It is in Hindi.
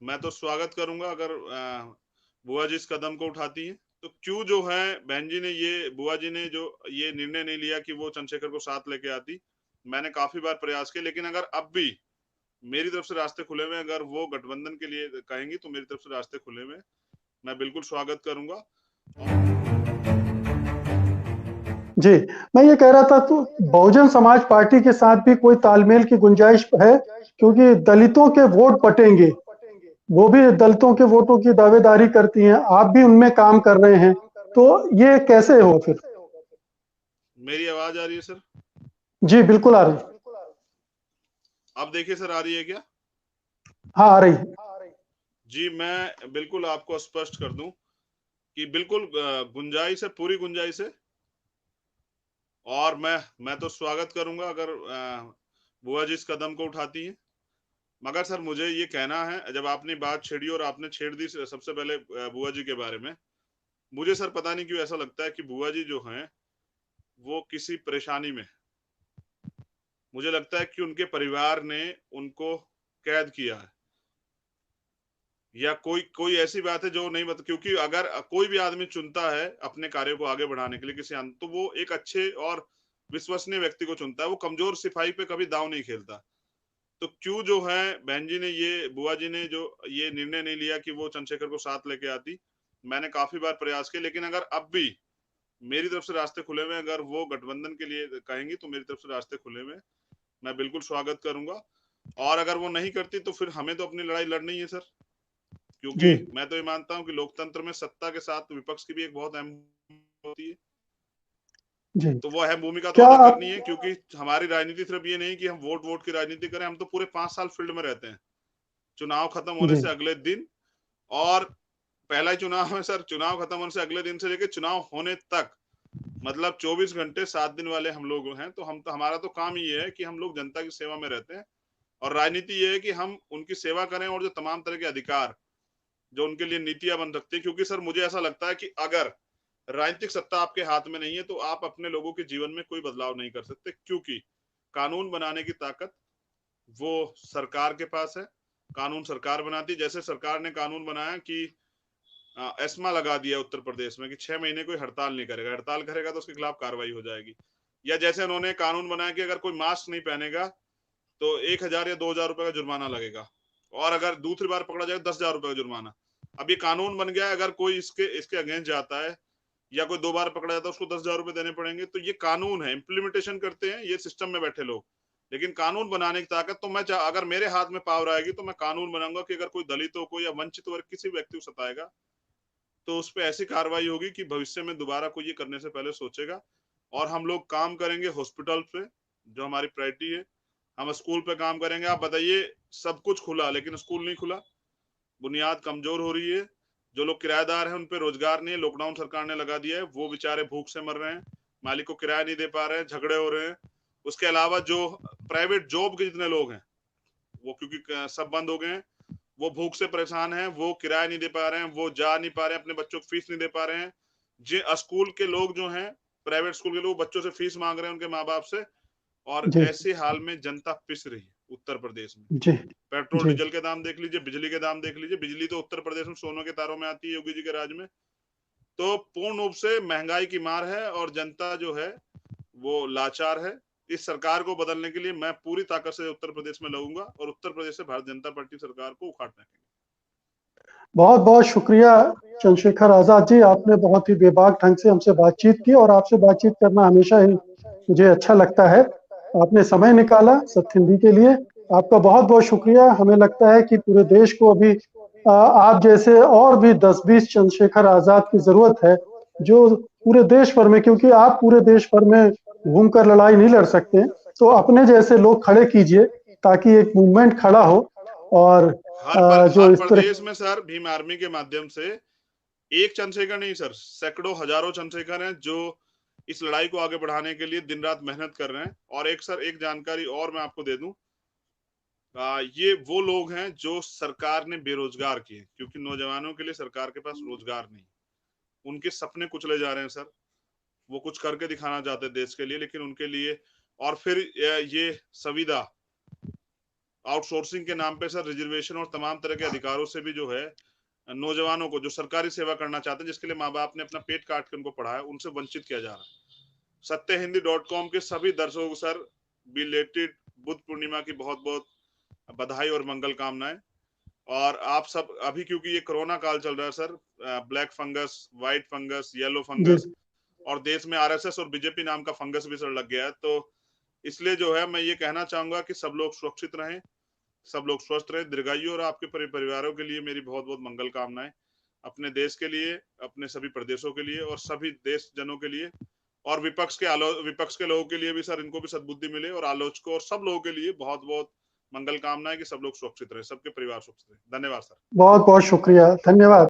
मैं तो स्वागत करूंगा अगर बुआ जी इस कदम को उठाती हैं। तो क्यों जो है बहन जी ने बुआ जी ने जो ये निर्णय नहीं लिया कि वो चंद्रशेखर को साथ लेके आती। मैंने काफी बार प्रयास किए, लेकिन अगर अब भी मेरी तरफ से रास्ते खुले हुए हैं, अगर वो गठबंधन के लिए कहेंगी तो मेरी तरफ से रास्ते खुले हुए हैं, मैं बिल्कुल स्वागत करूंगा। जी, मैं ये कह रहा था तो बहुजन समाज पार्टी के साथ भी कोई तालमेल की गुंजाइश है, क्योंकि दलितों के वोट बटेंगे। वो भी दलितों के वोटों की दावेदारी करती हैं, आप भी उनमें काम कर रहे हैं, तो ये कैसे हो फिर? मेरी आवाज आ रही है सर? जी बिल्कुल आ रही। अब देखिए सर, आ रही है क्या? हाँ आ रही है। जी, मैं बिल्कुल आपको स्पष्ट कर दूं कि बिल्कुल गुंजाइश है, पूरी गुंजाइश है। और मैं तो स्वागत करूंगा अगर बुआ जी इस कदम को उठाती हैं। मगर सर मुझे ये कहना है, जब आपने बात छेड़ी और आपने छेड़ दी सबसे पहले बुआ जी के बारे में, मुझे सर पता नहीं क्यों ऐसा लगता है कि बुआ जी जो हैं वो किसी परेशानी में। मुझे लगता है कि उनके परिवार ने उनको कैद किया है, या कोई कोई ऐसी बात है जो नहीं बता। क्योंकि अगर कोई भी आदमी चुनता है अपने कार्यों को आगे बढ़ाने के लिए तो वो एक अच्छे और विश्वसनीय व्यक्ति को चुनता है। वो कमजोर सिपाही पे कभी दांव नहीं खेलता। तो क्यों जो है बहन जी ने बुआ जी ने जो ये निर्णय नहीं लिया कि वो चंद्रशेखर को साथ लेके आती। मैंने काफी बार प्रयास किए, लेकिन अगर अब भी मेरी तरफ से रास्ते खुले हुए हैं, अगर वो गठबंधन के लिए कहेंगी तो मेरी तरफ से रास्ते खुले हुए हैं, मैं बिल्कुल स्वागत करूंगा। और अगर वो नहीं करती तो फिर हमें तो अपनी लड़ाई लड़नी है सर। क्योंकि जी मैं तो ये मानता हूं कि लोकतंत्र में सत्ता के साथ विपक्ष की भी एक बहुत अहम होती है। जी। तो वो अहम भूमिका तो क्या अदा आप? करनी है, क्योंकि हमारी राजनीति सिर्फ ये नहीं कि हम वोट वोट की राजनीति करें, हम तो पूरे 5 साल फील्ड में रहते हैं। चुनाव खत्म होने जी से अगले दिन, और पहला ही चुनाव है सर, चुनाव खत्म होने से अगले दिन से लेकर चुनाव होने तक, मतलब 24 घंटे 7 दिन वाले हम लोग हैं। तो हमारा तो काम ये है कि हम लोग जनता की सेवा में रहते हैं। और राजनीति ये है कि हम उनकी सेवा करें, और जो तमाम तरह के अधिकार जो उनके लिए नीतियां बन सकती है। क्योंकि सर मुझे ऐसा लगता है कि अगर राजनीतिक सत्ता आपके हाथ में नहीं है तो आप अपने लोगों के जीवन में कोई बदलाव नहीं कर सकते। क्योंकि कानून बनाने की ताकत वो सरकार के पास है। कानून सरकार बनाती। जैसे सरकार ने कानून बनाया कि एस्मा लगा दिया उत्तर प्रदेश में कि 6 महीने कोई हड़ताल नहीं करेगा, हड़ताल करेगा तो उसके खिलाफ कार्रवाई हो जाएगी। या जैसे उन्होंने कानून बनाया कि अगर कोई मास्क नहीं पहनेगा तो 1,000 या 2,000 रुपए का जुर्माना लगेगा, और अगर दूसरी बार पकड़ा जाए 10,000 रुपए का जुर्माना। अब ये कानून बन गया है, अगर कोई इसके इसके अगेंस्ट जाता है या कोई 2 बार पकड़ा जाता है उसको 10,000 रुपए देने पड़ेंगे। तो ये कानून है, इम्प्लीमेंटेशन करते हैं ये सिस्टम में बैठे लोग। लेकिन कानून बनाने की ताकत तो अगर मेरे हाथ में पावर आएगी तो मैं कानून बनाऊंगा कि अगर कोई दलितों को या वंचित वर्ग किसी व्यक्ति को सताएगा तो उस पर ऐसी कार्रवाई होगी कि भविष्य में दोबारा कोई ये करने से पहले सोचेगा। और हम लोग काम करेंगे हॉस्पिटल पे, जो हमारी प्रायोरिटी है। हम स्कूल पे काम करेंगे। आप बताइए, सब कुछ खुला लेकिन स्कूल नहीं खुला। बुनियाद कमजोर हो रही है। जो लोग किराएदार हैं उन पे रोजगार नहीं है, लॉकडाउन सरकार ने लगा दिया है, वो बेचारे भूख से मर रहे हैं, मालिक को किराया नहीं दे पा रहे हैं, झगड़े हो रहे हैं। उसके अलावा जो प्राइवेट जॉब के जितने लोग हैं वो, क्योंकि सब बंद हो गए हैं, वो भूख से परेशान हैं, वो किराया नहीं दे पा रहे हैं, वो जा नहीं पा रहे हैं, अपने बच्चों को फीस नहीं दे पा रहे हैं। स्कूल के लोग जो हैं, प्राइवेट स्कूल के लोग बच्चों से फीस मांग रहे हैं उनके माँ बाप से। और जी ऐसे हाल में जनता पिस रही है उत्तर प्रदेश में। जी पेट्रोल जी। डीजल के दाम देख लीजिए, बिजली के दाम देख लीजिए। बिजली तो उत्तर प्रदेश में सोनों के तारों में आती है योगी जी के राज में। तो पूर्ण रूप से महंगाई की मार है, और जनता जो है वो लाचार है। इस सरकार को बदलने के लिए मैं पूरी ताकत से उत्तर प्रदेश में लगूंगा, और उत्तर प्रदेश से भारतीय जनता पार्टी सरकार को उखाड़ फेंकेंगे। बहुत बहुत शुक्रिया चंद्रशेखर आजाद जी, आपने बहुत ही बेबाक ढंग से हमसे बातचीत की, और आपसे बातचीत करना हमेशा ही मुझे अच्छा लगता है। आपने समय निकाला सत्य हिंदी के लिए, आपका बहुत बहुत शुक्रिया। हमें लगता है कि पूरे देश को अभी आप जैसे और भी 10-20 चंद्रशेखर आजाद की जरूरत है, जो पूरे देश भर में, क्योंकि आप पूरे देश भर में घूमकर लड़ाई नहीं लड़ सकते, तो अपने जैसे लोग खड़े कीजिए ताकि एक मूवमेंट खड़ा हो। और जो हर इस तरह। प्रदेश में सर भीम आर्मी के माध्यम से एक चंद्रशेखर नहीं सर, सैकड़ों हजारों चंद्रशेखर हैं जो इस लड़ाई को आगे बढ़ाने के लिए दिन रात मेहनत कर रहे हैं। और एक सर, एक जानकारी और मैं आपको दे दूं, ये वो लोग हैं जो सरकार ने बेरोजगार किए, क्योंकि नौजवानों के लिए सरकार के पास रोजगार नहीं। उनके सपने कुचले जा रहे हैं सर। वो कुछ करके दिखाना चाहते हैं देश के लिए, लेकिन उनके लिए। और फिर ये संविदा आउटसोर्सिंग के नाम पे सर रिजर्वेशन और तमाम तरह के अधिकारों से भी जो है नौजवानों को जो सरकारी सेवा करना चाहते हैं, जिसके लिए माँ बाप ने अपना पेट काट के उनको पढ़ाया, उनसे वंचित किया जा रहा है। सत्यहिंदी.com के सभी दर्शकों को सर बिलेटेड बुद्ध पूर्णिमा की बहुत बहुत बधाई और मंगल कामनाएं। और आप सब अभी, क्योंकि ये कोरोना काल चल रहा है sir, black fungus, white fungus, yellow fungus, और देश में आरएसएस और बीजेपी नाम का फंगस भी सर लग गया है। तो इसलिए जो है मैं ये कहना चाहूंगा कि सब लोग सुरक्षित रहें, सब लोग स्वस्थ रहें, दीर्घायु, और आपके परिवारों के लिए मेरी बहुत बहुत मंगल कामनाएं, अपने देश के लिए, अपने सभी प्रदेशों के लिए और सभी देश जनों के लिए, और विपक्ष के लोगों के लिए भी सर, इनको भी सद्बुद्धि मिले, और आलोचकों और सब लोगों के लिए बहुत बहुत मंगल कामनाएं कि सब लोग सुरक्षित रहे, सबके परिवार सुरक्षित रहे। धन्यवाद सर। बहुत बहुत शुक्रिया, धन्यवाद।